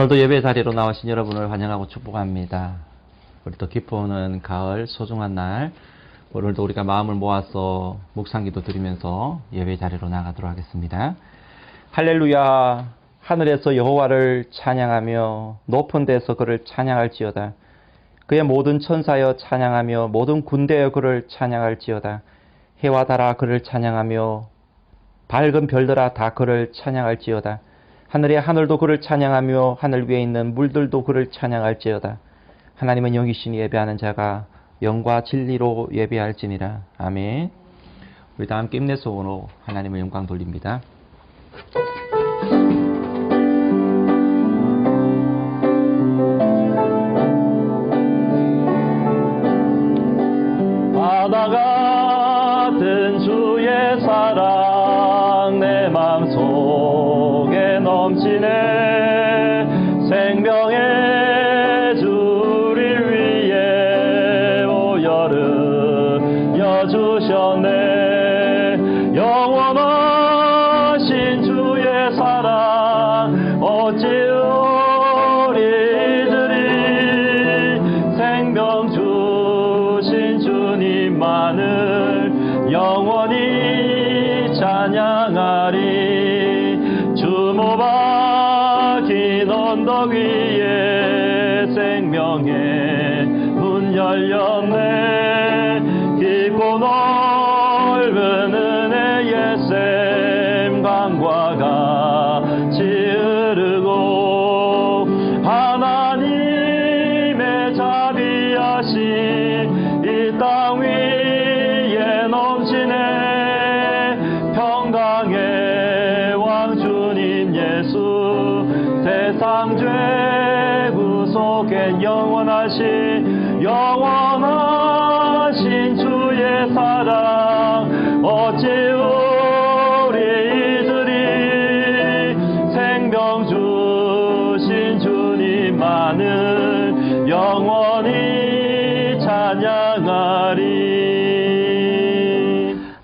오늘도 예배 자리로 나오신 여러분을 환영하고 축복합니다. 우리 또 기뻐오는 가을 소중한 날, 오늘도 우리가 마음을 모아서 묵상기도 드리면서 예배 자리로 나가도록 하겠습니다. 할렐루야. 하늘에서 여호와를 찬양하며 높은 데서 그를 찬양할지어다. 그의 모든 천사여 찬양하며 모든 군대여 그를 찬양할지어다. 해와 달아 그를 찬양하며 밝은 별들아 다 그를 찬양할지어다. 하늘의 하늘도 그를 찬양하며 하늘 위에 있는 물들도 그를 찬양할지어다. 하나님은 영이시니 예배하는 자가 영과 진리로 예배할지니라. 아멘. 우리 다 함께 임내소원으로 하나님의 영광 돌립니다. 바다 같은 주의 사랑 내 맘속에 넘치네. 생명의 주를 위해 오열을 주셨네. 영원하신 주의 사랑 어찌 우리들이 생명 주신 주님만을 영원히 찬양하리. 주모 박힌 언덕 위에 생명의 문 열렸네. 깊고 넓은 은혜의 샘 강과 같이 흐르고 하나님의 자비하신 이 땅 위에 넘치네. 평강의 왕 주님 예수 세상 죄 구속엔 영원하신 주의 사랑 어찌 우리들이 생명 주신 주님만을 영원히 찬양하리.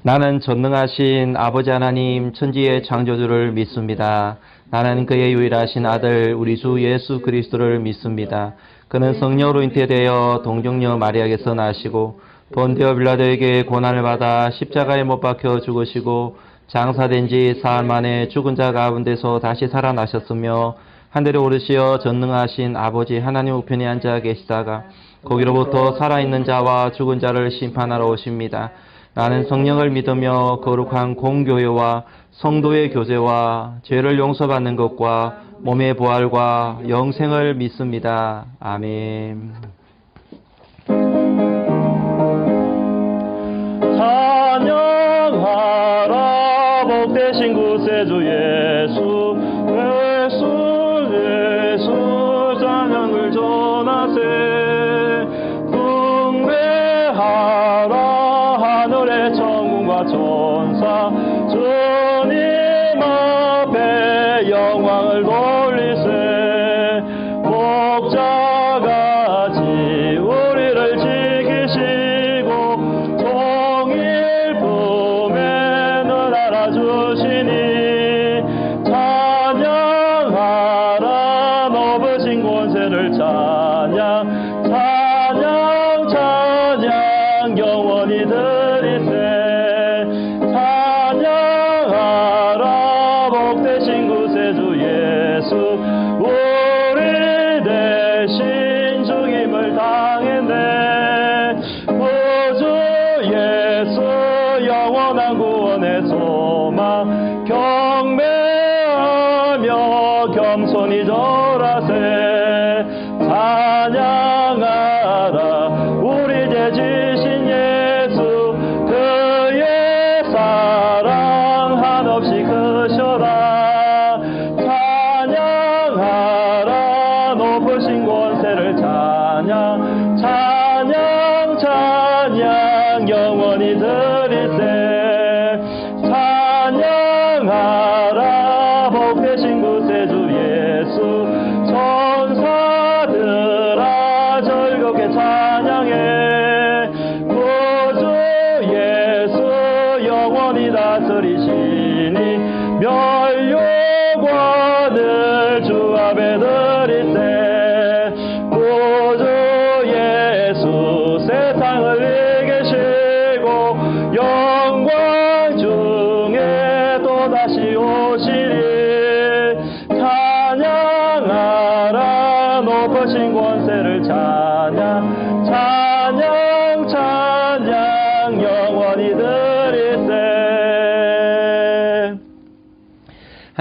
나는 전능하신 아버지 하나님 천지의 창조주를 믿습니다. 나는 그의 유일하신 아들 우리 주 예수 그리스도를 믿습니다. 그는 성령으로 잉태되어 동정녀 마리아에게서 나시고 본디오 빌라도에게 고난을 받아 십자가에 못 박혀 죽으시고 장사된 지 사흘 만에 죽은 자 가운데서 다시 살아나셨으며 하늘에 오르시어 전능하신 아버지 하나님 우편에 앉아 계시다가 거기로부터 살아있는 자와 죽은 자를 심판하러 오십니다. 나는 성령을 믿으며 거룩한 공교회와 성도의 교제와 죄를 용서받는 것과 몸의 부활과 영생을 믿습니다. 아멘. 찬양하라 복되신 구세주 예수 예수 찬양을 전하세. 숭배하라 하늘의 천군과 천사 주님 앞에 영광을 돌리세. 목자같이 우리를 지키시고 종일 품에 늘 알아주시니 찬양하라 높으신 권세를 찬양 찬양 찬양 영원히 드리세. 찬양하라 복되신 구세주 예수 우리 대신 죽임을 당했네. 구주 예수 영원한 구원의 소망 경배하며 겸손히 절하세. 찬양하라 우리 죄 지신 예수 그의 사랑 한없이 크셔라. 찬양하라 높으신 권세를 찬양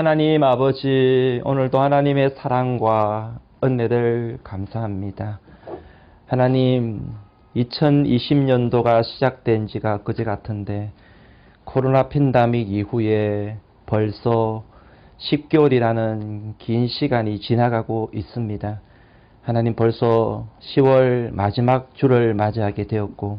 하나님 아버지, 오늘도 하나님의 사랑과 은혜를 감사합니다. 하나님, 2020년도가 시작된 지가 그제 같은데 코로나 팬데믹 이후에 벌써 10개월이라는 긴 시간이 지나가고 있습니다. 하나님, 벌써 10월 마지막 주를 맞이하게 되었고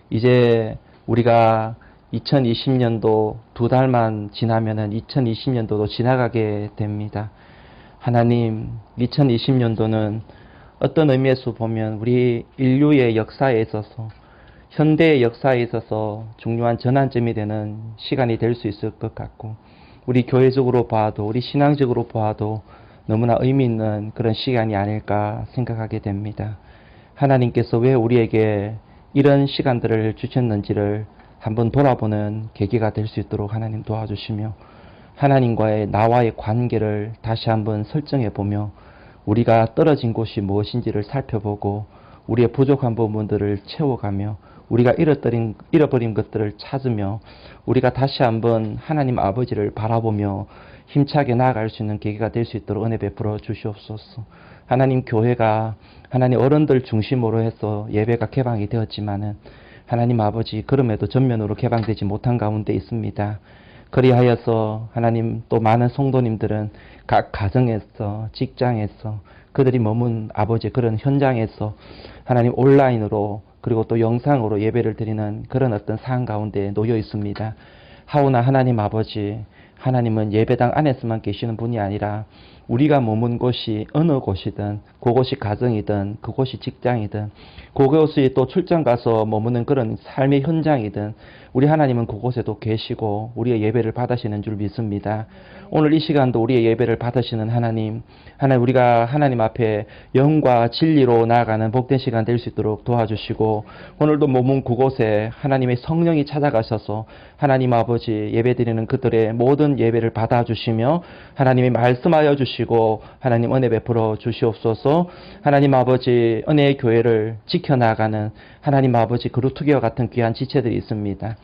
이제 우리가 2020년도 2달만 지나면은 2020년도도 지나가게 됩니다. 하나님, 2020년도는 어떤 의미에서 보면 우리 인류의 역사에 있어서, 현대의 역사에 있어서 중요한 전환점이 되는 시간이 될 수 있을 것 같고, 우리 교회적으로 봐도, 우리 신앙적으로 봐도 너무나 의미 있는 그런 시간이 아닐까 생각하게 됩니다. 하나님께서 왜 우리에게 이런 시간들을 주셨는지를 한번 돌아보는 계기가 될 수 있도록 하나님 도와주시며, 하나님과의 나와의 관계를 다시 한번 설정해 보며 우리가 떨어진 곳이 무엇인지를 살펴보고 우리의 부족한 부분들을 채워가며 우리가 잃어버린 것들을 찾으며 우리가 다시 한번 하나님 아버지를 바라보며 힘차게 나아갈 수 있는 계기가 될 수 있도록 은혜 베풀어 주시옵소서. 하나님, 교회가 하나님 어른들 중심으로 해서 예배가 개방이 되었지만은 하나님 아버지, 그럼에도 전면으로 개방되지 못한 가운데 있습니다. 그리하여서 하나님, 또 많은 성도님들은 각 가정에서, 직장에서, 그들이 머문 아버지 그런 현장에서 하나님 온라인으로 그리고 또 영상으로 예배를 드리는 그런 어떤 상황 가운데 놓여 있습니다. 하오나 하나님 아버지, 하나님은 예배당 안에서만 계시는 분이 아니라 우리가 머문 곳이 어느 곳이든, 그곳이 가정이든 그곳이 직장이든 그곳이 또 출장 가서 머무는 그런 삶의 현장이든 우리 하나님은 그곳에도 계시고 우리의 예배를 받으시는 줄 믿습니다. 오늘 이 시간도 우리의 예배를 받으시는 하나님, 우리가 하나님 앞에 영과 진리로 나아가는 복된 시간 될 수 있도록 도와주시고, 오늘도 머문 그곳에 하나님의 성령이 찾아가셔서 하나님 아버지 예배드리는 그들의 모든 예배를 받아주시며 하나님이 말씀하여 주시고 하나님 은혜 베풀어 주시옵소서. 하나님 아버지, 은혜의 교회를 지켜나가는 하나님 아버지 그루트기와 같은 귀한 지체들이 있습니다.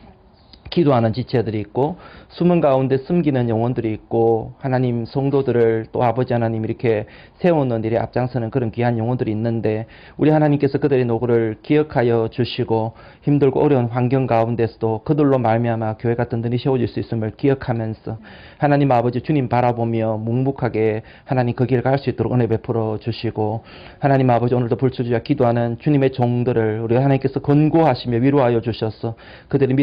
기도하는 지체들이 있고 숨은 가운데 숨기는 영혼들이 있고 하나님 성도들을 또 아버지 하나님 이렇게 세우는 일에 앞장서는 그런 귀한 영혼들이 있는데 우리 하나님께서 그들의 노고를 기억하여 주시고 힘들고 어려운 환경 가운데서도 그들로 말미암아 교회가 든든히 세워질 수 있음을 기억하면서 하나님 아버지 주님 바라보며 묵묵하게 하나님 그 길을 갈 수 있도록 은혜 베풀어 주시고, 하나님 아버지 오늘도 불출주야 기도하는 주님의 종들을 우리 하나님께서 권고하시며 위로하여 주셔서 그들의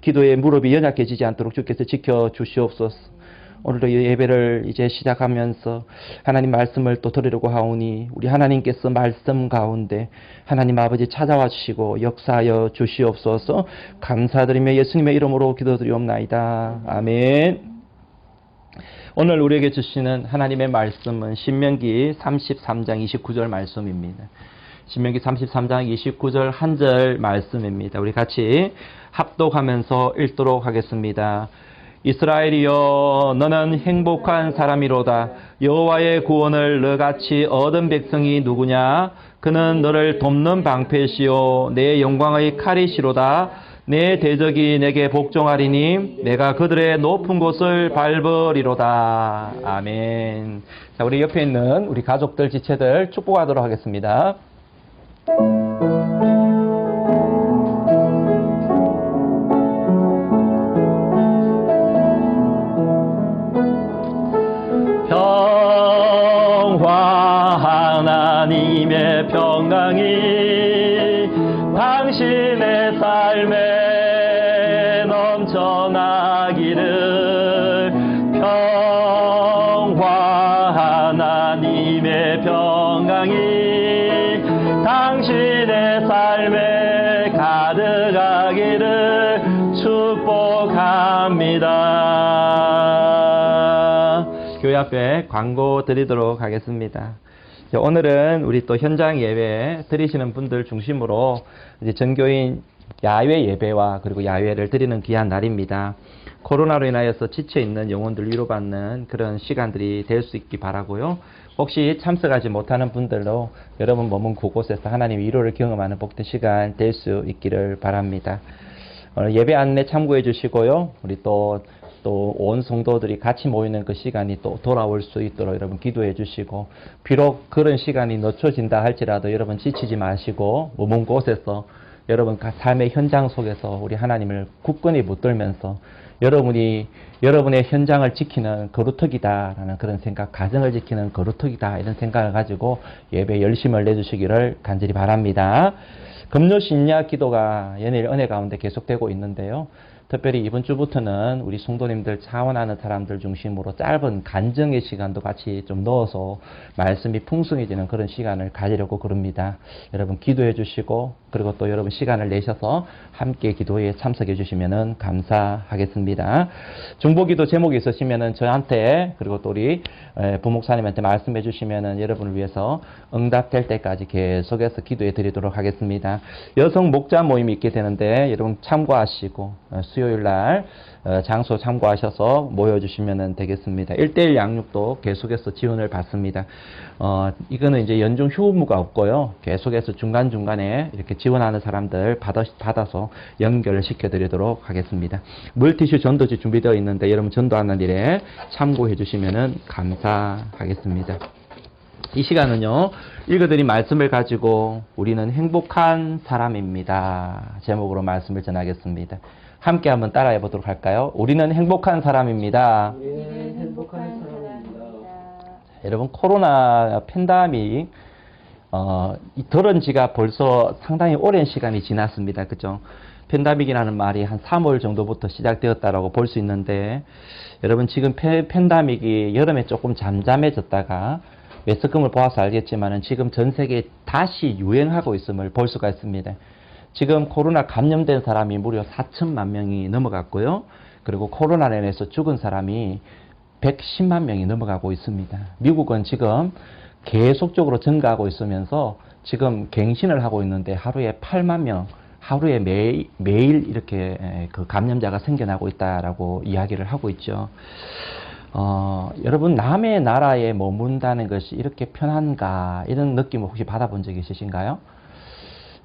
기도의 무릎이 연약해지지 않도록 주께서 지켜주시옵소서. 오늘도 이 예배를 이제 시작하면서 하나님 말씀을 또 들으려고 하오니 우리 하나님께서 말씀 가운데 하나님 아버지 찾아와 주시고 역사하여 주시옵소서. 감사드리며 예수님의 이름으로 기도드리옵나이다. 아멘. 오늘 우리에게 주시는 하나님의 말씀은 신명기 33장 29절 말씀입니다. 신명기 33장 29절 한 절 말씀입니다. 우리 같이 합독하면서 읽도록 하겠습니다. 이스라엘이여, 너는 행복한 사람이로다. 여호와의 구원을 너같이 얻은 백성이 누구냐? 그는 너를 돕는 방패시요 내 영광의 칼이시로다. 내 대적이 내게 복종하리니 내가 그들의 높은 곳을 밟으리로다. 아멘. 자, 우리 옆에 있는 우리 가족들, 지체들 축복하도록 하겠습니다. 평화, 하나님의 평강이 당신의 삶에 넘쳐나기를. 평화, 하나님의 평강이 당신의 삶에 가득하기를 축복합니다. 교회 앞에 광고 드리도록 하겠습니다. 오늘은 우리 또 현장 예배 드리시는 분들 중심으로 이제 전교인 야외 예배와 그리고 야외를 드리는 귀한 날입니다. 코로나로 인하여서 지쳐있는 영혼들 위로받는 그런 시간들이 될 수 있기 바라고요. 혹시 참석하지 못하는 분들도 여러분 머문 그곳에서 하나님 위로를 경험하는 복된 시간 될 수 있기를 바랍니다. 오늘 예배 안내 참고해 주시고요. 우리 또 또 온 성도들이 같이 모이는 그 시간이 또 돌아올 수 있도록 여러분 기도해 주시고, 비록 그런 시간이 늦춰진다 할지라도 여러분 지치지 마시고 머문 곳에서 여러분 삶의 현장 속에서 우리 하나님을 굳건히 붙들면서 여러분이 여러분의 현장을 지키는 거루터기다라는 그런 생각, 가정을 지키는 거루터기다 이런 생각을 가지고 예배 열심을 내주시기를 간절히 바랍니다. 금요 신약 기도가 연일 은혜 가운데 계속되고 있는데요. 특별히 이번 주부터는 우리 성도님들 차원하는 사람들 중심으로 짧은 간증의 시간도 같이 좀 넣어서 말씀이 풍성해지는 그런 시간을 가지려고 그럽니다. 여러분 기도해 주시고, 그리고 또 여러분 시간을 내셔서 함께 기도에 참석해 주시면 감사하겠습니다. 중보기도 제목이 있으시면 저한테, 그리고 또 우리 부목사님한테 말씀해 주시면 여러분을 위해서 응답될 때까지 계속해서 기도해 드리도록 하겠습니다. 여성 목자 모임이 있게 되는데 여러분 참고하시고 수요일날 장소 참고하셔서 모여주시면 되겠습니다. 1:1 양육도 계속해서 지원을 받습니다. 이거는 이제 연중 휴무가 없고요. 계속해서 중간중간에 이렇게 지원하는 사람들 받아서 연결시켜 드리도록 하겠습니다. 물티슈 전도지 준비되어 있는데 여러분 전도하는 일에 참고해 주시면 감사하겠습니다. 이 시간은요, 읽어드린 말씀을 가지고 우리는 행복한 사람입니다 제목으로 말씀을 전하겠습니다. 함께 한번 따라해 보도록 할까요? 우리는 행복한 사람입니다. 우리는 행복한 사람입니다. 여러분, 코로나 팬데믹 들은 지가 벌써 상당히 오랜 시간이 지났습니다. 그죠? 팬데믹이라는 말이 한 3월 정도부터 시작되었다라고 볼 수 있는데, 여러분 지금 팬데믹이 여름에 조금 잠잠해졌다가 매스컴을 보아서 알겠지만 지금 전 세계에 다시 유행하고 있음을 볼 수가 있습니다. 지금 코로나 감염된 사람이 무려 4천만 명이 넘어갔고요. 그리고 코로나로 인해서 죽은 사람이 110만 명이 넘어가고 있습니다. 미국은 지금 계속적으로 증가하고 있으면서 지금 갱신을 하고 있는데 하루에 8만 명, 하루에 매일 이렇게 그 감염자가 생겨나고 있다라고 이야기를 하고 있죠. 여러분, 남의 나라에 머문다는 것이 이렇게 편한가, 이런 느낌을 혹시 받아본 적이 있으신가요?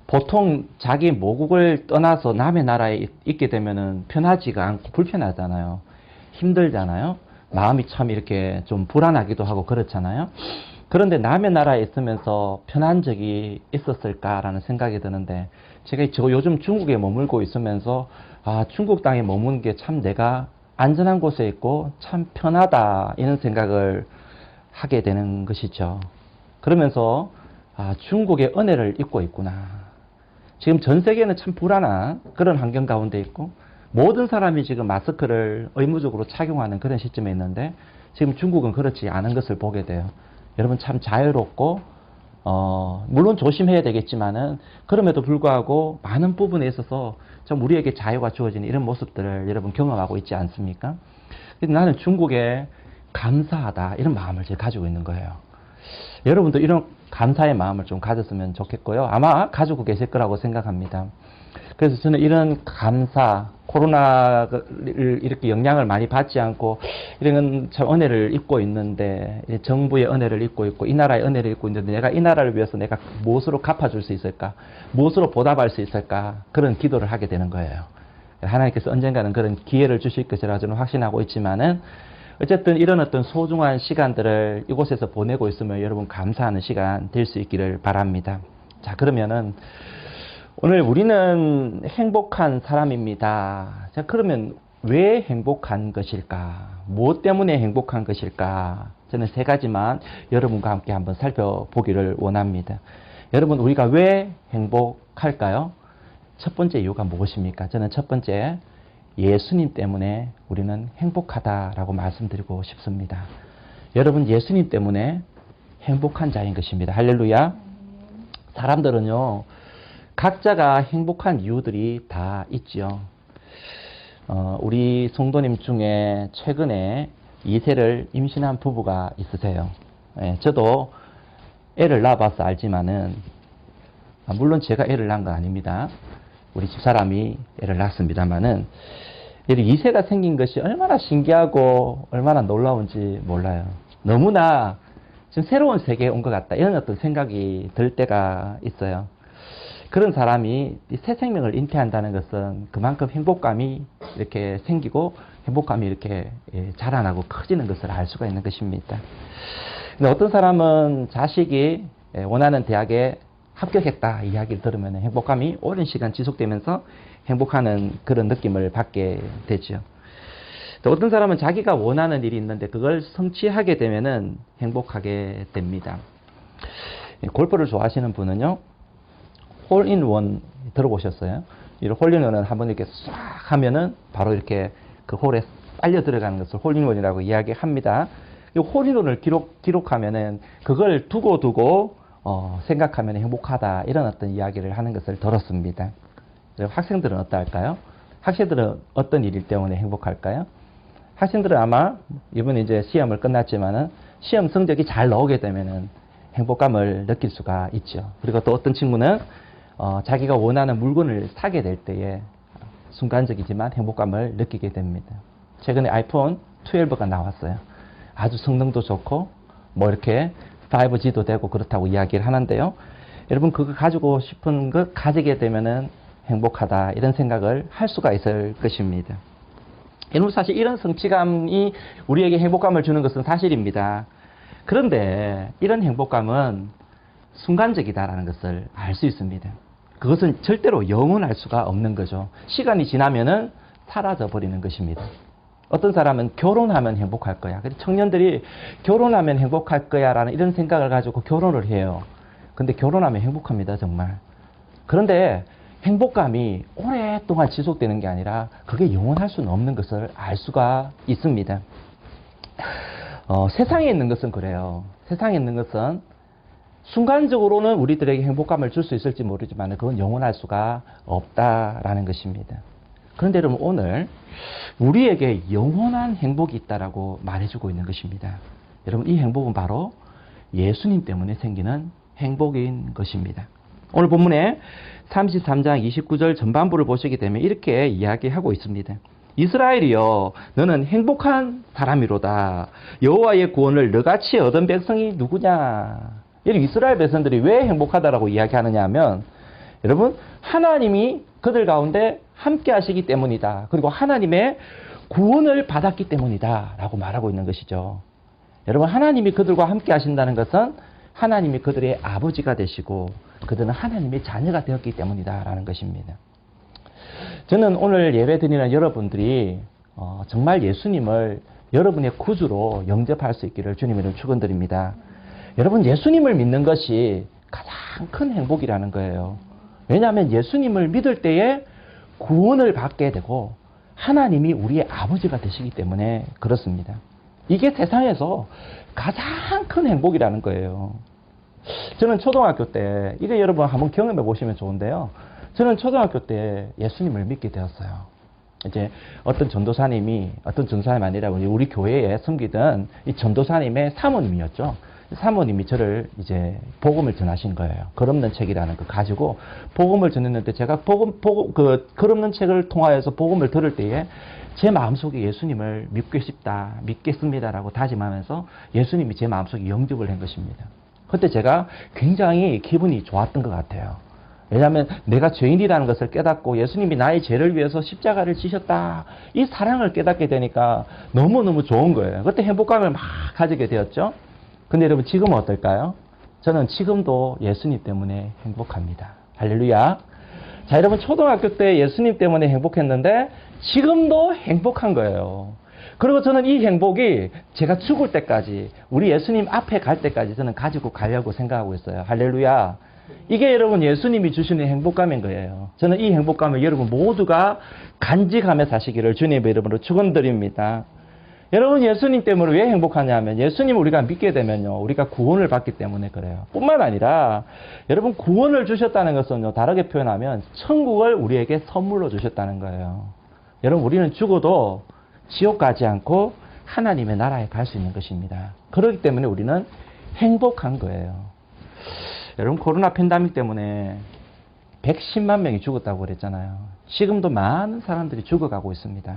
보통 자기 모국을 떠나서 남의 나라에 있게 되면은 편하지가 않고 불편하잖아요. 힘들잖아요. 마음이 참 이렇게 좀 불안하기도 하고 그렇잖아요. 그런데 남의 나라에 있으면서 편한 적이 있었을까라는 생각이 드는데, 제가 요즘 중국에 머물고 있으면서 중국 땅에 머무는 게 참 내가 안전한 곳에 있고 참 편하다, 이런 생각을 하게 되는 것이죠. 그러면서 중국의 은혜를 잊고 있구나. 지금 전 세계는 참 불안한 그런 환경 가운데 있고 모든 사람이 지금 마스크를 의무적으로 착용하는 그런 시점에 있는데, 지금 중국은 그렇지 않은 것을 보게 돼요. 여러분 참 자유롭고 물론 조심해야 되겠지만은 그럼에도 불구하고 많은 부분에 있어서 좀 우리에게 자유가 주어지는 이런 모습들을 여러분 경험하고 있지 않습니까? 나는 중국에 감사하다, 이런 마음을 제가 가지고 있는 거예요. 여러분도 이런 감사의 마음을 좀 가졌으면 좋겠고요. 아마 가지고 계실 거라고 생각합니다. 그래서 저는 이런 감사, 코로나를 이렇게 영향을 많이 받지 않고 이런 참 은혜를 입고 있는데, 정부의 은혜를 입고 있고 이 나라의 은혜를 입고 있는데, 내가 이 나라를 위해서 내가 무엇으로 갚아줄 수 있을까, 무엇으로 보답할 수 있을까, 그런 기도를 하게 되는 거예요. 하나님께서 언젠가는 그런 기회를 주실 것이라 저는 확신하고 있지만은, 어쨌든 이런 어떤 소중한 시간들을 이곳에서 보내고 있으면 여러분 감사하는 시간 될 수 있기를 바랍니다. 자, 그러면은 오늘 우리는 행복한 사람입니다. 자, 그러면 왜 행복한 것일까? 무엇 때문에 행복한 것일까? 저는 세 가지만 여러분과 함께 한번 살펴보기를 원합니다. 여러분, 우리가 왜 행복할까요? 첫 번째 이유가 무엇입니까? 저는 첫 번째, 예수님 때문에 우리는 행복하다라고 말씀드리고 싶습니다. 여러분, 예수님 때문에 행복한 자인 것입니다. 할렐루야. 사람들은요, 각자가 행복한 이유들이 다 있죠. 우리 성도님 중에 최근에 2세를 임신한 부부가 있으세요. 저도 애를 낳아봐서 알지만은, 물론 제가 애를 낳은 건 아닙니다. 우리 집사람이 애를 낳았습니다만은, 2세가 생긴 것이 얼마나 신기하고 얼마나 놀라운지 몰라요. 너무나 지금 새로운 세계에 온 것 같다, 이런 어떤 생각이 들 때가 있어요. 그런 사람이 새 생명을 잉태한다는 것은 그만큼 행복감이 이렇게 생기고 행복감이 이렇게 자라나고 커지는 것을 알 수가 있는 것입니다. 근데 어떤 사람은 자식이 원하는 대학에 합격했다 이야기를 들으면 행복감이 오랜 시간 지속되면서 행복하는 그런 느낌을 받게 되죠. 또 어떤 사람은 자기가 원하는 일이 있는데 그걸 성취하게 되면은 행복하게 됩니다. 골프를 좋아하시는 분은요, 홀인원 들어보셨어요? 이 홀인원은 한번 이렇게 싹 하면은 바로 이렇게 그 홀에 빨려 들어가는 것을 홀인원이라고 이야기합니다. 이 홀인원을 기록하면은 그걸 두고 생각하면 행복하다 이런 어떤 이야기를 하는 것을 들었습니다. 학생들은 어떨까요? 학생들은 어떤 일 때문에 행복할까요? 학생들은 아마 이번에 이제 시험을 끝났지만은 시험 성적이 잘 나오게 되면은 행복감을 느낄 수가 있죠. 그리고 또 어떤 친구는 자기가 원하는 물건을 사게 될 때에 순간적이지만 행복감을 느끼게 됩니다. 최근에 아이폰 12가 나왔어요. 아주 성능도 좋고 뭐 이렇게 5G도 되고 그렇다고 이야기를 하는데요. 여러분 그거 가지고 싶은 것 가지게 되면은 행복하다 이런 생각을 할 수가 있을 것입니다. 여러분 사실 이런 성취감이 우리에게 행복감을 주는 것은 사실입니다. 그런데 이런 행복감은 순간적이다라는 것을 알 수 있습니다. 그것은 절대로 영원할 수가 없는 거죠. 시간이 지나면은 사라져 버리는 것입니다. 어떤 사람은 결혼하면 행복할 거야. 청년들이 결혼하면 행복할 거야 라는 이런 생각을 가지고 결혼을 해요. 근데 결혼하면 행복합니다, 정말. 그런데 행복감이 오랫동안 지속되는 게 아니라 그게 영원할 수는 없는 것을 알 수가 있습니다. 세상에 있는 것은 그래요. 세상에 있는 것은 순간적으로는 우리들에게 행복감을 줄 수 있을지 모르지만 그건 영원할 수가 없다라는 것입니다. 그런데 여러분 오늘 우리에게 영원한 행복이 있다라고 말해주고 있는 것입니다. 여러분 이 행복은 바로 예수님 때문에 생기는 행복인 것입니다. 오늘 본문에 33장 29절 전반부를 보시게 되면 이렇게 이야기하고 있습니다. 이스라엘이여 너는 행복한 사람이로다. 여호와의 구원을 너같이 얻은 백성이 누구냐. 여러분 이스라엘 백성들이 왜 행복하다라고 이야기하느냐 하면 여러분 하나님이 그들 가운데 함께 하시기 때문이다. 그리고 하나님의 구원을 받았기 때문이다 라고 말하고 있는 것이죠. 여러분 하나님이 그들과 함께 하신다는 것은 하나님이 그들의 아버지가 되시고 그들은 하나님의 자녀가 되었기 때문이다 라는 것입니다. 저는 오늘 예배 드리는 여러분들이 정말 예수님을 여러분의 구주로 영접할 수 있기를 주님으로 축원드립니다. 여러분 예수님을 믿는 것이 가장 큰 행복이라는 거예요. 왜냐하면 예수님을 믿을 때에 구원을 받게 되고 하나님이 우리의 아버지가 되시기 때문에 그렇습니다. 이게 세상에서 가장 큰 행복이라는 거예요. 저는 초등학교 때 이거 여러분 한번 경험해 보시면 좋은데요. 저는 초등학교 때 예수님을 믿게 되었어요. 이제 어떤 전도사님이 아니라 우리 교회에 섬기던 이 전도사님의 사모님이었죠. 사모님이 저를 이제 복음을 전하신 거예요. 글 없는 책이라는 거 가지고 복음을 전했는데 제가 글 없는 책을 통하여서 복음을 들을 때에 제 마음속에 예수님을 믿겠습니다라고 다짐하면서 예수님이 제 마음속에 영접을 한 것입니다. 그때 제가 굉장히 기분이 좋았던 것 같아요. 왜냐하면 내가 죄인이라는 것을 깨닫고 예수님이 나의 죄를 위해서 십자가를 지셨다. 이 사랑을 깨닫게 되니까 너무너무 좋은 거예요. 그때 행복감을 막 가지게 되었죠. 근데 여러분 지금은 어떨까요? 저는 지금도 예수님 때문에 행복합니다. 할렐루야. 자, 여러분 초등학교 때 예수님 때문에 행복했는데 지금도 행복한 거예요. 그리고 저는 이 행복이 제가 죽을 때까지 우리 예수님 앞에 갈 때까지 저는 가지고 가려고 생각하고 있어요. 할렐루야. 이게 여러분 예수님이 주시는 행복감인 거예요. 저는 이 행복감을 여러분 모두가 간직하며 사시기를 주님의 이름으로 축원드립니다. 여러분 예수님 때문에 왜 행복하냐면 예수님을 우리가 믿게 되면요 우리가 구원을 받기 때문에 그래요. 뿐만 아니라 여러분 구원을 주셨다는 것은요 다르게 표현하면 천국을 우리에게 선물로 주셨다는 거예요. 여러분 우리는 죽어도 지옥 가지 않고 하나님의 나라에 갈 수 있는 것입니다. 그렇기 때문에 우리는 행복한 거예요. 여러분 코로나 팬데믹 때문에 110만 명이 죽었다고 그랬잖아요. 지금도 많은 사람들이 죽어가고 있습니다.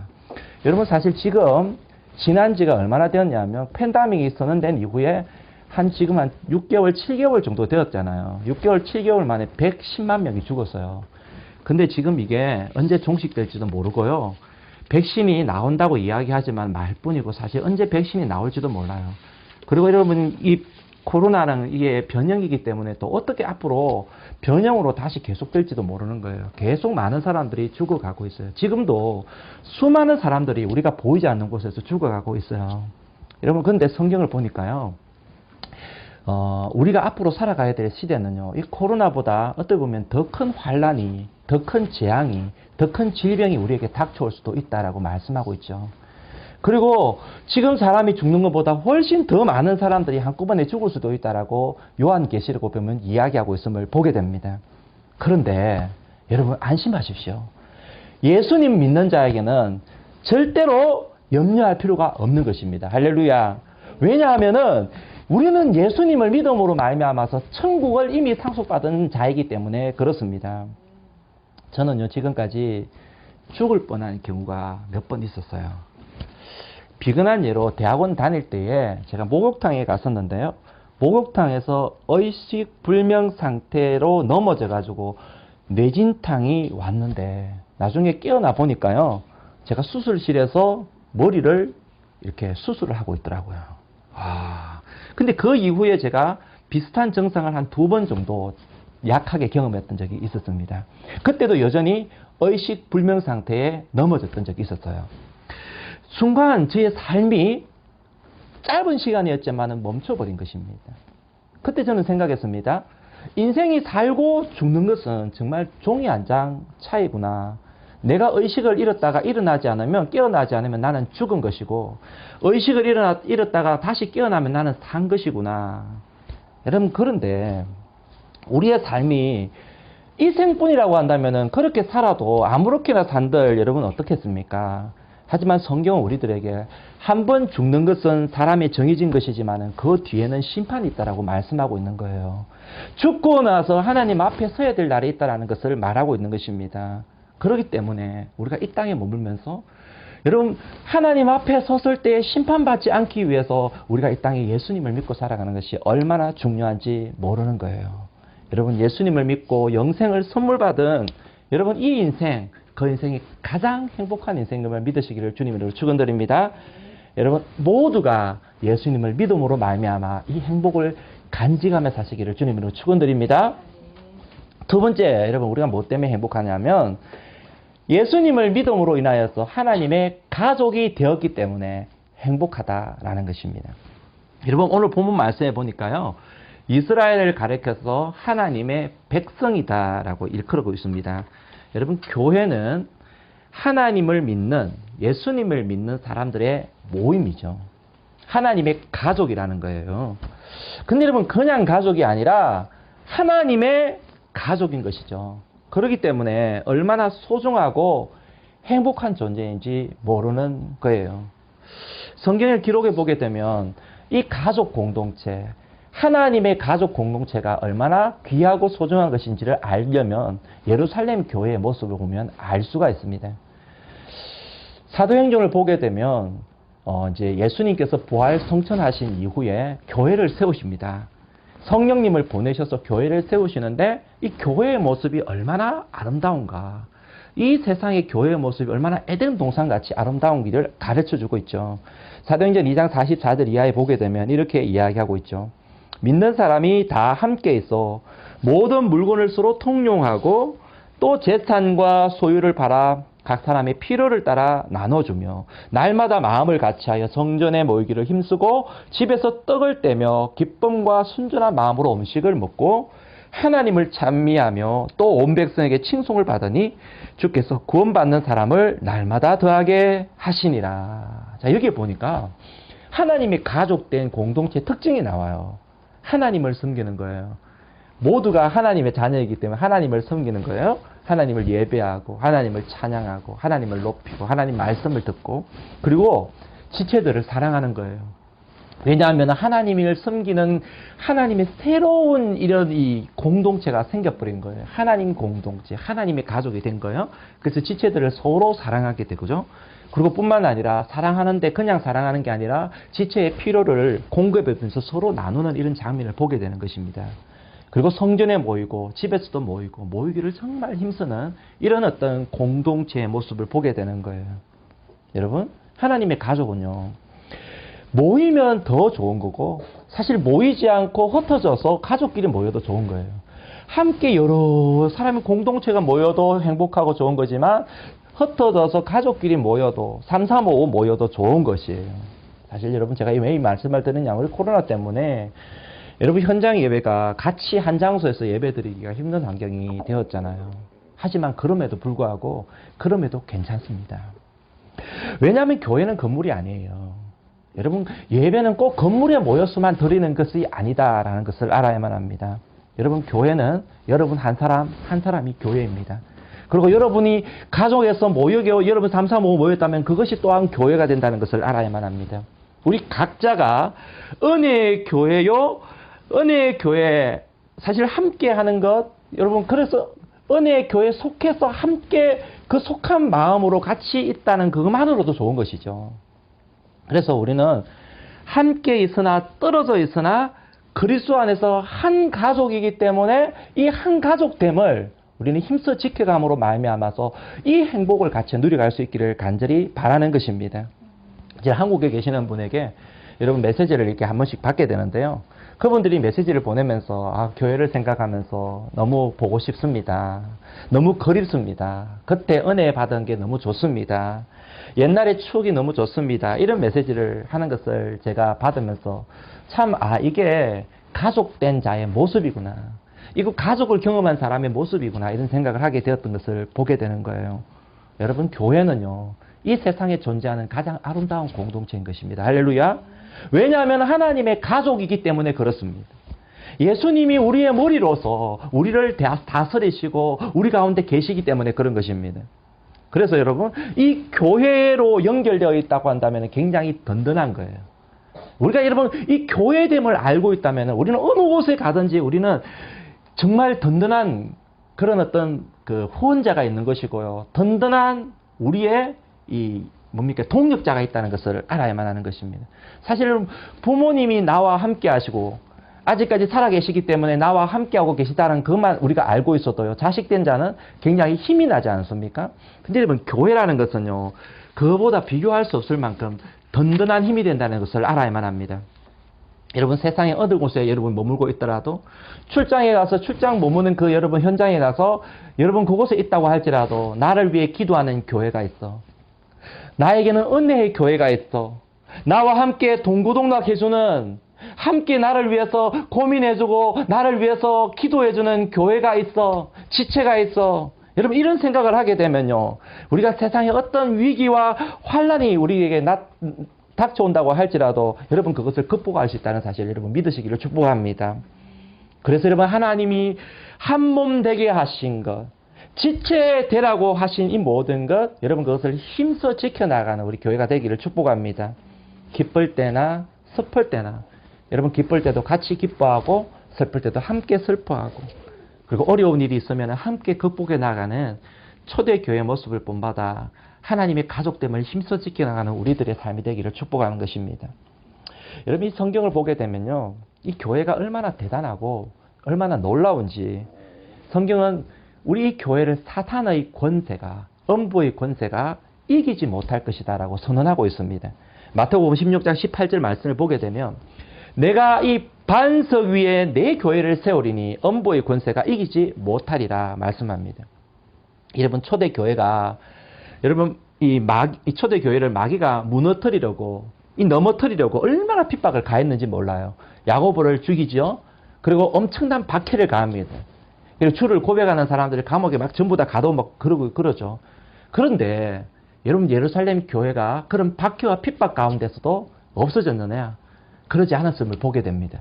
여러분 사실 지금 지난 지가 얼마나 되었냐면 팬데믹이 선언된 이후에 지금 한 6개월, 7개월 정도 되었잖아요. 6개월, 7개월 만에 110만 명이 죽었어요. 근데 지금 이게 언제 종식될지도 모르고요. 백신이 나온다고 이야기하지만 말뿐이고 사실 언제 백신이 나올지도 몰라요. 그리고 여러분 이 코로나는 이게 변형이기 때문에 또 어떻게 앞으로 변형으로 다시 계속될지도 모르는 거예요. 계속 많은 사람들이 죽어가고 있어요. 지금도 수많은 사람들이 우리가 보이지 않는 곳에서 죽어가고 있어요. 여러분 근데 성경을 보니까요. 우리가 앞으로 살아가야 될 시대는요. 이 코로나보다 어떻게 보면 더 큰 환란이, 더 큰 재앙이, 더 큰 질병이 우리에게 닥쳐올 수도 있다라고 말씀하고 있죠. 그리고 지금 사람이 죽는 것보다 훨씬 더 많은 사람들이 한꺼번에 죽을 수도 있다라고 요한계시록을 보면 이야기하고 있음을 보게 됩니다. 그런데 여러분 안심하십시오. 예수님 믿는 자에게는 절대로 염려할 필요가 없는 것입니다. 할렐루야. 왜냐하면은 우리는 예수님을 믿음으로 말미암아서 천국을 이미 상속받은 자이기 때문에 그렇습니다. 저는요 지금까지 죽을 뻔한 경우가 몇 번 있었어요. 비근한 예로 대학원 다닐 때에 제가 목욕탕에 갔었는데요. 목욕탕에서 의식 불명 상태로 넘어져 가지고 뇌진탕이 왔는데 나중에 깨어나 보니까요. 제가 수술실에서 머리를 이렇게 수술을 하고 있더라고요. 근데 그 이후에 제가 비슷한 증상을 한 2번 정도 약하게 경험했던 적이 있었습니다. 그때도 여전히 의식 불명 상태에 넘어졌던 적이 있었어요. 순간 저의 삶이 짧은 시간이었지만 멈춰버린 것입니다. 그때 저는 생각했습니다. 인생이 살고 죽는 것은 정말 종이 한 장 차이구나. 내가 의식을 잃었다가 일어나지 않으면 깨어나지 않으면 나는 죽은 것이고 의식을 잃었다가 다시 깨어나면 나는 산 것이구나. 여러분 그런데 우리의 삶이 이 생뿐이라고 한다면 그렇게 살아도 아무렇게나 산들 여러분 어떻겠습니까? 하지만 성경은 우리들에게 한 번 죽는 것은 사람의 정해진 것이지만 그 뒤에는 심판이 있다라고 말씀하고 있는 거예요. 죽고 나서 하나님 앞에 서야 될 날이 있다는 것을 말하고 있는 것입니다. 그렇기 때문에 우리가 이 땅에 머물면서 여러분 하나님 앞에 섰을 때 심판받지 않기 위해서 우리가 이 땅에 예수님을 믿고 살아가는 것이 얼마나 중요한지 모르는 거예요. 여러분 예수님을 믿고 영생을 선물 받은 여러분 이 인생 그 인생이 가장 행복한 인생임을 믿으시기를 주님으로 축원드립니다. 여러분 모두가 예수님을 믿음으로 말미암아 이 행복을 간직하며 사시기를 주님으로 축원드립니다. 두 번째 여러분 우리가 뭐 때문에 행복하냐면 예수님을 믿음으로 인하여서 하나님의 가족이 되었기 때문에 행복하다라는 것입니다. 여러분 오늘 본문 말씀에 보니까요. 이스라엘을 가리켜서 하나님의 백성이다라고 일컬어고 있습니다. 여러분 교회는 하나님을 믿는 예수님을 믿는 사람들의 모임이죠. 하나님의 가족이라는 거예요. 근데 여러분 그냥 가족이 아니라 하나님의 가족인 것이죠. 그렇기 때문에 얼마나 소중하고 행복한 존재인지 모르는 거예요. 성경을 기록해 보게 되면 이 가족 공동체, 하나님의 가족 공동체가 얼마나 귀하고 소중한 것인지를 알려면 예루살렘 교회의 모습을 보면 알 수가 있습니다. 사도행전을 보게 되면 이제 예수님께서 부활 성천하신 이후에 교회를 세우십니다. 성령님을 보내셔서 교회를 세우시는데 이 교회의 모습이 얼마나 아름다운가. 이 세상의 교회의 모습이 얼마나 에덴 동산같이 아름다운기를 가르쳐주고 있죠. 사도행전 2장 44절 이하에 보게 되면 이렇게 이야기하고 있죠. 믿는 사람이 다 함께 있어 모든 물건을 서로 통용하고 또 재산과 소유를 팔아 각 사람의 필요를 따라 나눠주며 날마다 마음을 같이하여 성전에 모이기를 힘쓰고 집에서 떡을 떼며 기쁨과 순전한 마음으로 음식을 먹고 하나님을 찬미하며 또 온 백성에게 칭송을 받으니 주께서 구원받는 사람을 날마다 더하게 하시니라. 자, 여기 보니까 하나님의 가족된 공동체 특징이 나와요. 하나님을 섬기는 거예요. 모두가 하나님의 자녀이기 때문에 하나님을 섬기는 거예요. 하나님을 예배하고 하나님을 찬양하고 하나님을 높이고 하나님 말씀을 듣고 그리고 지체들을 사랑하는 거예요. 왜냐하면 하나님을 섬기는 하나님의 새로운 이런 이 공동체가 생겨버린 거예요. 하나님 공동체, 하나님의 가족이 된 거예요. 그래서 지체들을 서로 사랑하게 되고죠. 그리고 뿐만 아니라 사랑하는데 그냥 사랑하는 게 아니라 지체의 필요를 공급해주면서 서로 나누는 이런 장면을 보게 되는 것입니다. 그리고 성전에 모이고 집에서도 모이고 모이기를 정말 힘쓰는 이런 어떤 공동체의 모습을 보게 되는 거예요. 여러분, 하나님의 가족은요, 모이면 더 좋은 거고, 사실 모이지 않고 흩어져서 가족끼리 모여도 좋은 거예요. 함께 여러 사람의 공동체가 모여도 행복하고 좋은 거지만, 흩어져서 가족끼리 모여도, 3, 3, 5 모여도 좋은 것이에요. 사실 여러분, 제가 왜 이 말씀을 드느냐, 우리 코로나 때문에 여러분 현장 예배가 같이 한 장소에서 예배 드리기가 힘든 환경이 되었잖아요. 하지만 그럼에도 불구하고, 그럼에도 괜찮습니다. 왜냐하면 교회는 건물이 아니에요. 여러분, 예배는 꼭 건물에 모여서만 드리는 것이 아니다라는 것을 알아야만 합니다. 여러분, 교회는 여러분 한 사람 한 사람이 교회입니다. 그리고 여러분이 가족에서 모여서 여러분 3, 4, 5 모였다면 그것이 또한 교회가 된다는 것을 알아야만 합니다. 우리 각자가 은혜의 교회요, 은혜의 교회, 사실 함께 하는 것, 여러분, 그래서 은혜의 교회에 속해서 함께 그 속한 마음으로 같이 있다는 그것만으로도 좋은 것이죠. 그래서 우리는 함께 있으나 떨어져 있으나 그리스도 안에서 한 가족이기 때문에 이 한 가족됨을 우리는 힘써 지켜감으로 말미암아서 이 행복을 같이 누려갈 수 있기를 간절히 바라는 것입니다. 이제 한국에 계시는 분에게 여러분 메시지를 이렇게 한 번씩 받게 되는데요. 그분들이 메시지를 보내면서 교회를 생각하면서 너무 보고 싶습니다. 너무 그립습니다. 그때 은혜 받은 게 너무 좋습니다. 옛날의 추억이 너무 좋습니다. 이런 메시지를 하는 것을 제가 받으면서 참 이게 가족된 자의 모습이구나. 이거 가족을 경험한 사람의 모습이구나. 이런 생각을 하게 되었던 것을 보게 되는 거예요. 여러분, 교회는요, 이 세상에 존재하는 가장 아름다운 공동체인 것입니다. 할렐루야. 왜냐하면 하나님의 가족이기 때문에 그렇습니다. 예수님이 우리의 머리로서 우리를 다스리시고 우리 가운데 계시기 때문에 그런 것입니다. 그래서 여러분, 이 교회로 연결되어 있다고 한다면 굉장히 든든한 거예요. 우리가 여러분 이 교회됨을 알고 있다면 우리는 어느 곳에 가든지 우리는 정말 든든한 그런 어떤 그 후원자가 있는 것이고요. 든든한 우리의 이 뭡니까? 동력자가 있다는 것을 알아야만 하는 것입니다. 사실 부모님이 나와 함께 하시고 아직까지 살아계시기 때문에 나와 함께하고 계시다는 것만 우리가 알고 있어도요. 자식된 자는 굉장히 힘이 나지 않습니까? 근데 여러분, 교회라는 것은요. 그거보다 비교할 수 없을 만큼 든든한 힘이 된다는 것을 알아야만 합니다. 여러분, 세상에 어느 곳에 여러분 머물고 있더라도 출장에 가서 출장 머무는 그 여러분 현장에 가서 여러분 그곳에 있다고 할지라도 나를 위해 기도하는 교회가 있어. 나에게는 은혜의 교회가 있어. 나와 함께 동고동락 해주는, 함께 나를 위해서 고민해주고 나를 위해서 기도해주는 교회가 있어. 지체가 있어. 여러분, 이런 생각을 하게 되면요, 우리가 세상에 어떤 위기와 환란이 우리에게 닥쳐온다고 할지라도 여러분 그것을 극복할 수 있다는 사실 여러분 믿으시기를 축복합니다. 그래서 여러분, 하나님이 한 몸 되게 하신 것, 지체되라고 하신 이 모든 것, 여러분 그것을 힘써 지켜나가는 우리 교회가 되기를 축복합니다. 기쁠 때나 슬플 때나, 여러분 기쁠 때도 같이 기뻐하고 슬플 때도 함께 슬퍼하고, 그리고 어려운 일이 있으면 함께 극복해 나가는 초대교회 모습을 본받아 하나님의 가족됨을 힘써 지켜나가는 우리들의 삶이 되기를 축복하는 것입니다. 여러분, 이 성경을 보게 되면요, 이 교회가 얼마나 대단하고 얼마나 놀라운지, 성경은 우리 이 교회를 사탄의 권세가, 음부의 권세가 이기지 못할 것이다 라고 선언하고 있습니다. 마태복음 16장 18절 말씀을 보게 되면, 내가 이 반석 위에 내 교회를 세우리니 음부의 권세가 이기지 못하리라 말씀합니다. 여러분, 초대교회가, 여러분 이 초대교회를 마귀가 무너뜨리려고, 넘어뜨리려고 얼마나 핍박을 가했는지 몰라요. 야고보를 죽이죠. 그리고 엄청난 박해를 가합니다. 그리고 주를 고백하는 사람들이 감옥에 막 전부 다 가도 막 그러죠. 그런데 여러분, 예루살렘 교회가 그런 박해와 핍박 가운데서도 없어졌느냐? 그러지 않았음을 보게 됩니다.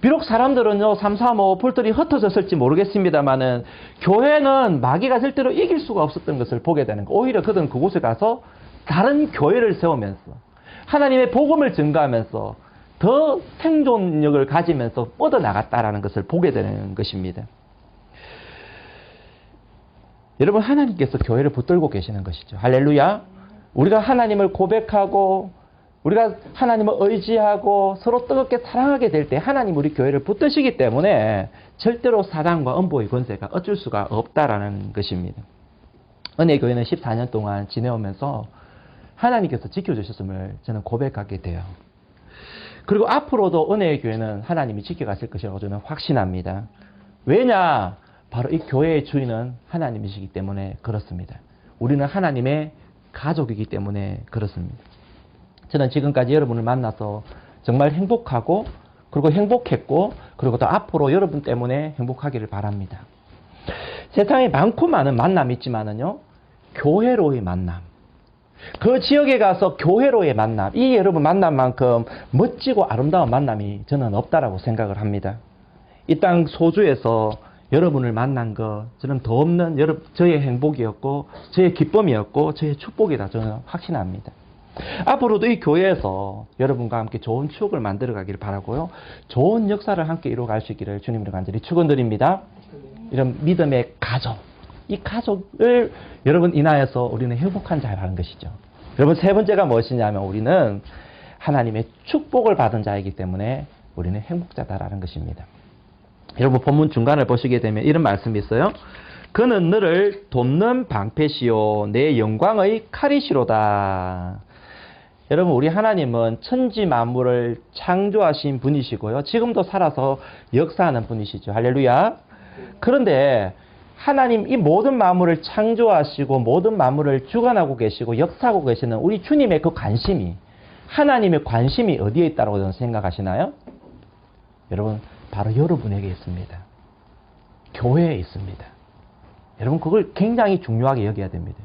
비록 사람들은요, 3, 4, 5 풀들이 흩어졌을지 모르겠습니다만은 교회는 마귀가 절대로 이길 수가 없었던 것을 보게 되는 거예요. 오히려 그들은 그곳에 가서 다른 교회를 세우면서 하나님의 복음을 증거하면서 더 생존력을 가지면서 뻗어나갔다라는 것을 보게 되는 것입니다. 여러분, 하나님께서 교회를 붙들고 계시는 것이죠. 할렐루야. 우리가 하나님을 고백하고 우리가 하나님을 의지하고 서로 뜨겁게 사랑하게 될 때 하나님 우리 교회를 붙드시기 때문에 절대로 사단과 음부의 권세가 어쩔 수가 없다라는 것입니다. 은혜교회는 14년 동안 지내오면서 하나님께서 지켜주셨음을 저는 고백하게 돼요. 그리고 앞으로도 은혜의 교회는 하나님이 지켜가실 것이라고 저는 확신합니다. 왜냐? 바로 이 교회의 주인은 하나님이시기 때문에 그렇습니다. 우리는 하나님의 가족이기 때문에 그렇습니다. 저는 지금까지 여러분을 만나서 정말 행복하고 그리고 행복했고 그리고 또 앞으로 여러분 때문에 행복하기를 바랍니다. 세상에 많고 많은 만남이 있지만은요, 교회로의 만남, 그 지역에 가서 교회로의 만남, 이 여러분 만남만큼 멋지고 아름다운 만남이 저는 없다라고 생각을 합니다. 이 땅 소주에서 여러분을 만난 거 저는 더 없는 저의 행복이었고 저의 기쁨이었고 저의 축복이다 저는 확신합니다. 앞으로도 이 교회에서 여러분과 함께 좋은 추억을 만들어 가기를 바라고요. 좋은 역사를 함께 이루어갈 수 있기를 주님으로 간절히 축원드립니다. 이런 믿음의 가족, 이 가족을 여러분 인하여서 우리는 행복한 자를 하는 것이죠. 여러분 세 번째가 무엇이냐면 우리는 하나님의 축복을 받은 자이기 때문에 우리는 행복자다라는 것입니다. 여러분 본문 중간을 보시게 되면 이런 말씀이 있어요. 그는 너를 돕는 방패시요 내 영광의 칼이시로다. 여러분 우리 하나님은 천지 만물을 창조하신 분이시고요. 지금도 살아서 역사하는 분이시죠. 할렐루야. 그런데 하나님 이 모든 만물을 창조하시고 모든 만물을 주관하고 계시고 역사하고 계시는 우리 주님의 그 관심이, 하나님의 관심이 어디에 있다고 저는 생각하시나요? 여러분 바로 여러분에게 있습니다. 교회에 있습니다. 여러분 그걸 굉장히 중요하게 여겨야 됩니다.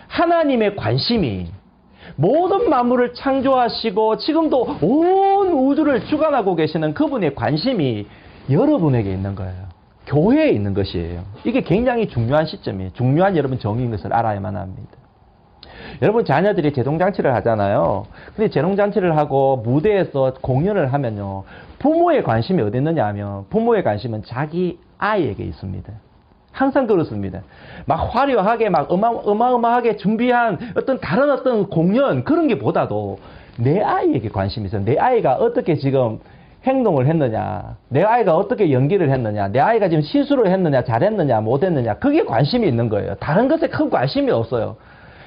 하나님의 관심이 모든 만물을 창조하시고 지금도 온 우주를 주관하고 계시는 그분의 관심이 여러분에게 있는 거예요. 교회에 있는 것이에요. 이게 굉장히 중요한 시점이에요. 중요한 여러분 정의인 것을 알아야만 합니다. 여러분 자녀들이 재동잔치를 하잖아요. 근데 재동잔치를 하고 무대에서 공연을 하면요, 부모의 관심이 어디 있느냐 하면 부모의 관심은 자기 아이에게 있습니다. 항상 그렇습니다. 막 화려하게 막 어마어마하게 준비한 어떤 다른 어떤 공연 그런 게 보다도 내 아이에게 관심이 있어요. 내 아이가 어떻게 지금 행동을 했느냐, 내 아이가 어떻게 연기를 했느냐, 내 아이가 지금 실수를 했느냐, 잘했느냐, 못했느냐, 그게 관심이 있는 거예요. 다른 것에 큰 관심이 없어요.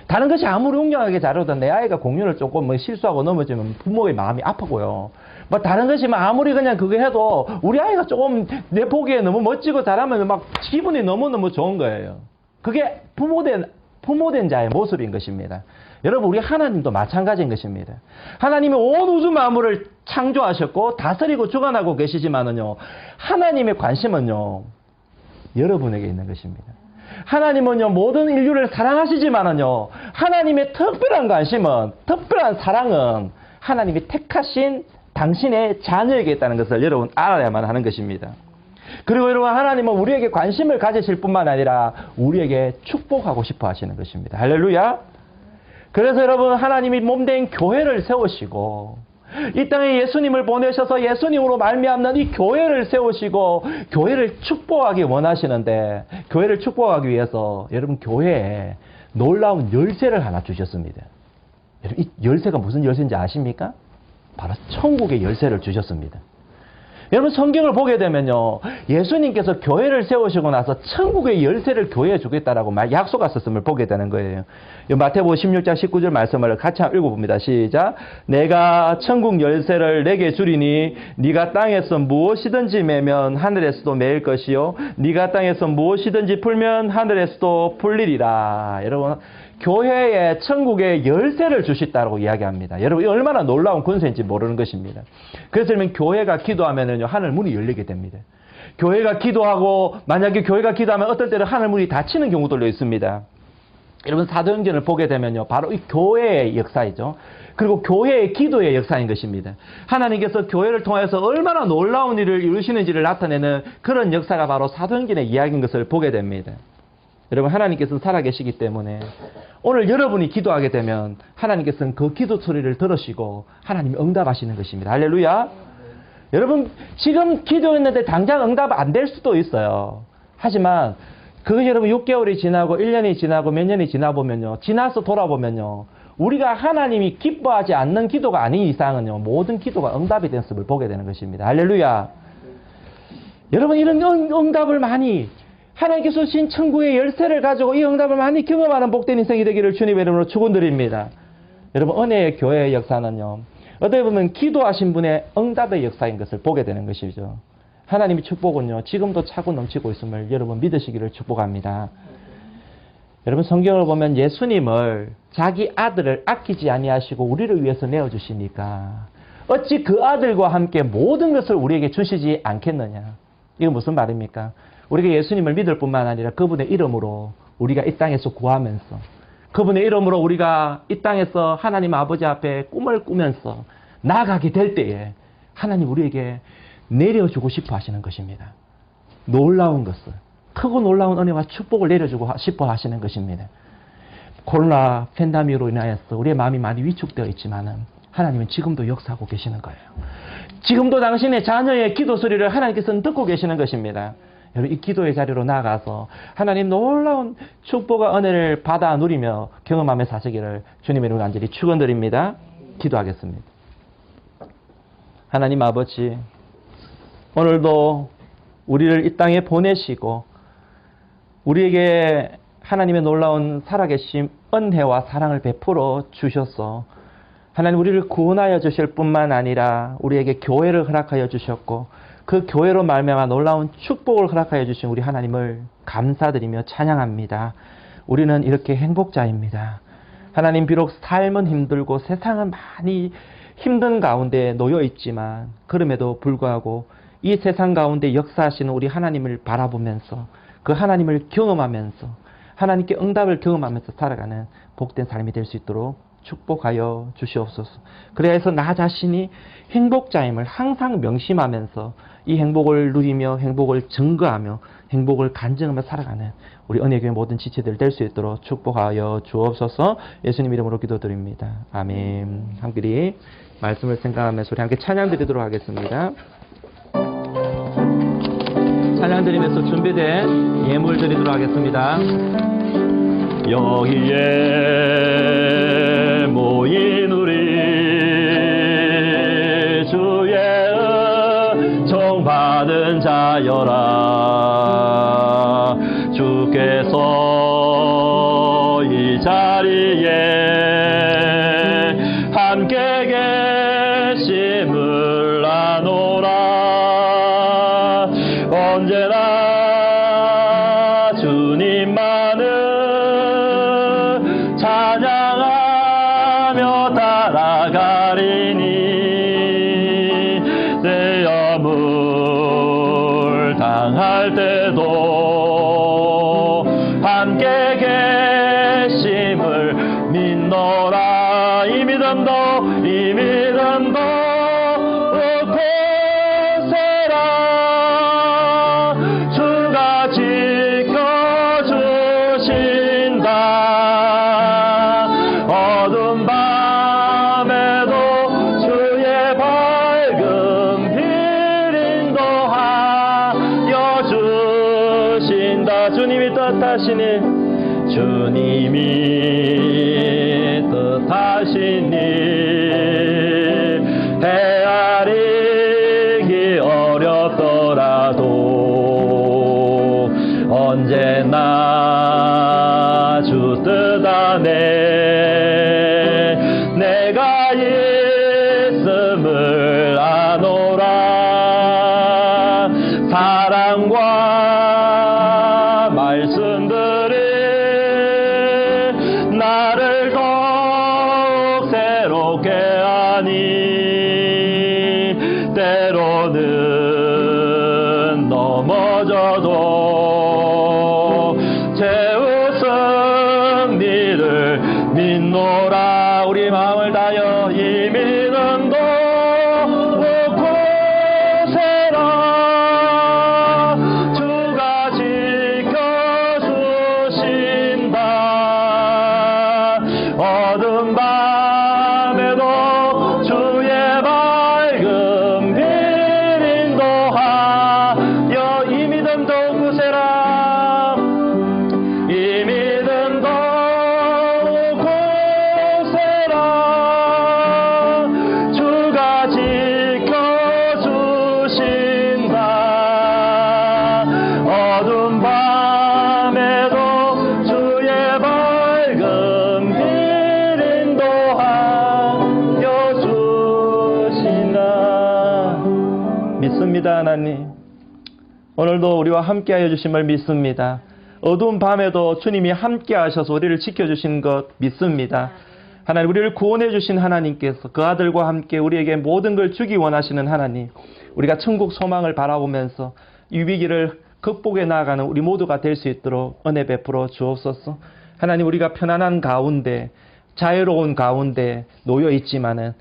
다른 것이 아무리 웅장하게 잘해도 내 아이가 공연을 조금 뭐 실수하고 넘어지면 부모의 마음이 아프고요. 뭐 다른 것이 아무리 그냥 그게 해도 우리 아이가 조금 내 보기에 너무 멋지고 잘하면 막 기분이 너무너무 좋은 거예요. 그게 부모된 자의 모습인 것입니다. 여러분 우리 하나님도 마찬가지인 것입니다. 하나님이 온 우주 만물을 창조하셨고 다스리고 주관하고 계시지만은요, 하나님의 관심은요 여러분에게 있는 것입니다. 하나님은요 모든 인류를 사랑하시지만은요 하나님의 특별한 관심은, 특별한 사랑은 하나님이 택하신 당신의 자녀에게 있다는 것을 여러분 알아야만 하는 것입니다. 그리고 여러분 하나님은 우리에게 관심을 가지실 뿐만 아니라 우리에게 축복하고 싶어 하시는 것입니다. 할렐루야. 그래서 여러분 하나님이 몸된 교회를 세우시고 이 땅에 예수님을 보내셔서 예수님으로 말미암는 이 교회를 세우시고 교회를 축복하기 원하시는데, 교회를 축복하기 위해서 여러분 교회에 놀라운 열쇠를 하나 주셨습니다. 여러분 이 열쇠가 무슨 열쇠인지 아십니까? 바로 천국의 열쇠를 주셨습니다. 여러분 성경을 보게 되면요, 예수님께서 교회를 세우시고 나서 천국의 열쇠를 교회에 주겠다라고 약속하셨음을 보게 되는 거예요. 마태복음 16장 19절 말씀을 같이 한번 읽어봅니다. 시작. 내가 천국 열쇠를 내게 주리니 네가 땅에서 무엇이든지 매면 하늘에서도 매일 것이요 네가 땅에서 무엇이든지 풀면 하늘에서도 풀리리라. 여러분 교회에 천국의 열쇠를 주셨다고 이야기합니다. 여러분 얼마나 놀라운 권세인지 모르는 것입니다. 그래서 여러분 교회가 기도하면은요 하늘 문이 열리게 됩니다. 교회가 기도하고 만약에 교회가 기도하면 어떨 때는 하늘 문이 닫히는 경우들도 있습니다. 여러분 사도행전을 보게 되면요 바로 이 교회의 역사이죠. 그리고 교회의 기도의 역사인 것입니다. 하나님께서 교회를 통해서 얼마나 놀라운 일을 이루시는지를 나타내는 그런 역사가 바로 사도행전의 이야기인 것을 보게 됩니다. 여러분 하나님께서는 살아계시기 때문에 오늘 여러분이 기도하게 되면 하나님께서는 그 기도 소리를 들으시고 하나님이 응답하시는 것입니다. 할렐루야. 여러분 지금 기도했는데 당장 응답 안 될 수도 있어요. 하지만 그것이 여러분 6개월이 지나고 1년이 지나고 몇 년이 지나보면요, 지나서 돌아보면요, 우리가 하나님이 기뻐하지 않는 기도가 아닌 이상은요 모든 기도가 응답이 된 것을 보게 되는 것입니다. 할렐루야. 여러분 이런 응답을 많이, 하나님께서 주신 천국의 열쇠를 가지고 이 응답을 많이 경험하는 복된 인생이 되기를 주님의 이름으로 축원드립니다. 여러분, 은혜의 교회의 역사는요, 어떻게 보면 기도하신 분의 응답의 역사인 것을 보게 되는 것이죠. 하나님의 축복은요, 지금도 차고 넘치고 있음을 여러분 믿으시기를 축복합니다. 여러분, 성경을 보면 예수님을 자기 아들을 아끼지 아니하시고 우리를 위해서 내어주시니까 어찌 그 아들과 함께 모든 것을 우리에게 주시지 않겠느냐. 이거 무슨 말입니까? 우리가 예수님을 믿을 뿐만 아니라 그분의 이름으로 우리가 이 땅에서 구하면서, 그분의 이름으로 우리가 이 땅에서 하나님 아버지 앞에 꿈을 꾸면서 나아가게 될 때에 하나님 우리에게 내려주고 싶어 하시는 것입니다. 놀라운 것을, 크고 놀라운 은혜와 축복을 내려주고 싶어 하시는 것입니다. 코로나 팬데믹으로 인하여서 우리의 마음이 많이 위축되어 있지만은 하나님은 지금도 역사하고 계시는 거예요. 지금도 당신의 자녀의 기도 소리를 하나님께서는 듣고 계시는 것입니다. 여러분, 이 기도의 자리로 나아가서 하나님 놀라운 축복과 은혜를 받아 누리며 경험하며 사시기를 주님의 이름으로 간절히 축원드립니다. 기도하겠습니다. 하나님 아버지, 오늘도 우리를 이 땅에 보내시고 우리에게 하나님의 놀라운 살아계심, 은혜와 사랑을 베풀어 주셔서 하나님 우리를 구원하여 주실 뿐만 아니라 우리에게 교회를 허락하여 주셨고 그 교회로 말미암아 놀라운 축복을 허락하여 주신 우리 하나님을 감사드리며 찬양합니다. 우리는 이렇게 행복자입니다. 하나님, 비록 삶은 힘들고 세상은 많이 힘든 가운데 놓여 있지만 그럼에도 불구하고 이 세상 가운데 역사하시는 우리 하나님을 바라보면서 그 하나님을 경험하면서 하나님께 응답을 경험하면서 살아가는 복된 삶이 될 수 있도록 축복하여 주시옵소서. 그래서 나 자신이 행복자임을 항상 명심하면서 이 행복을 누리며 행복을 증거하며 행복을 간증하며 살아가는 우리 은혜교회 모든 지체들 될 수 있도록 축복하여 주옵소서. 예수님 이름으로 기도드립니다. 아멘. 함께 말씀을 생각하면서 우리 함께 찬양 드리도록 하겠습니다. 찬양 드리면서 준비된 예물 드리도록 하겠습니다. 여기에 모인 우리 주의 은총 받은 자여라. 주께서 이 자리에 함께 계심을 아노라. 언제나 주님만을 찬양하며 따라가리니 시험을 당할 때도 함께 계심을 믿노라. 이 믿음도 고세라. 주가 지켜주신다. 어두운 밤에도 주의 밝은 빛 인도하여 주신다. 주님이 뜻하시니 헤아리기 어렵더라도 언제나 주 뜻 안에 내가 있음을 아노라. 사랑과 말씀들이 나를 더욱 새롭게 하니 때로는 넘어져도 최후 승리를 믿노라. 우리 마음을 다하여 이 믿음도 고세라. 주가 지켜주신다. 어두운 밤에도 주의 밝은 빛 인도하여 이 믿음도 고세라. 이 믿음도 고세라. 감사합니다, 하나님. 오늘도 우리와 함께하여 주심을 믿습니다. 어두운 밤에도 주님이 함께하셔서 우리를 지켜주신 것 믿습니다. 하나님, 우리를 구원해 주신 하나님께서 그 아들과 함께 우리에게 모든 걸 주기 원하시는 하나님, 우리가 천국 소망을 바라보면서 이 위기를 극복해 나아가는 우리 모두가 될 수 있도록 은혜 베풀어 주옵소서. 하나님, 우리가 편안한 가운데, 자유로운 가운데 놓여 있지만은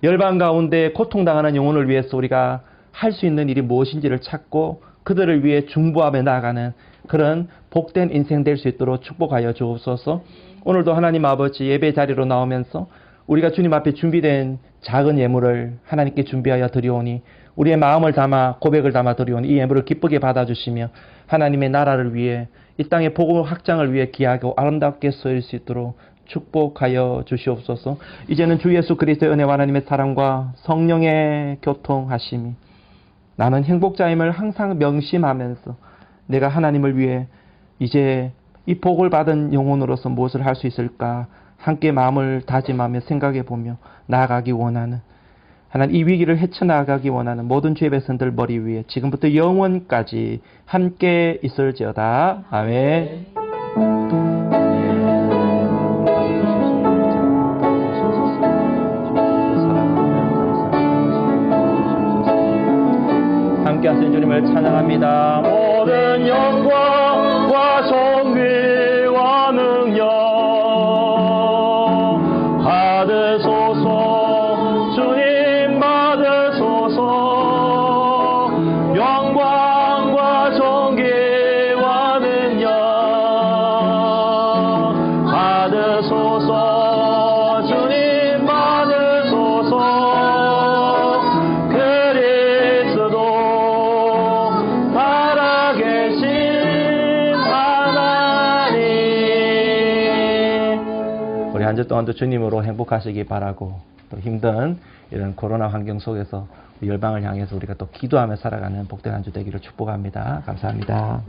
열방 가운데 고통당하는 영혼을 위해서 우리가 할 수 있는 일이 무엇인지를 찾고 그들을 위해 중보하며 나아가는 그런 복된 인생 될 수 있도록 축복하여 주옵소서. 오늘도 하나님 아버지 예배 자리로 나오면서 우리가 주님 앞에 준비된 작은 예물을 하나님께 준비하여 드리오니 우리의 마음을 담아 고백을 담아 드리오니 이 예물을 기쁘게 받아주시며 하나님의 나라를 위해 이 땅의 복음 확장을 위해 귀하고 아름답게 쓰일 수 있도록 축복하여 주시옵소서. 이제는 주 예수 그리스도의 은혜와 하나님의 사랑과 성령의 교통하심이 나는 행복자임을 항상 명심하면서 내가 하나님을 위해 이제 이 복을 받은 영혼으로서 무엇을 할 수 있을까 함께 마음을 다짐하며 생각해 보며 나아가기 원하는 하나님, 이 위기를 헤쳐나가기 원하는 모든 주의 백성들 머리 위에 지금부터 영원까지 함께 있을지어다. 아멘. 함께 하신 주님을 찬양합니다. 모든 영광과 존귀와 능력 받으소서. 주님 받으소서. 영광과 존귀와 능력 받으소서. 주님 받으소서. 그리스도 살아계신 하나님. 우리 한 주 동안도 주님으로 행복하시기 바라고, 또 힘든 이런 코로나 환경 속에서 열방을 향해서 우리가 또 기도하며 살아가는 복된 한 주 되기를 축복합니다. 감사합니다.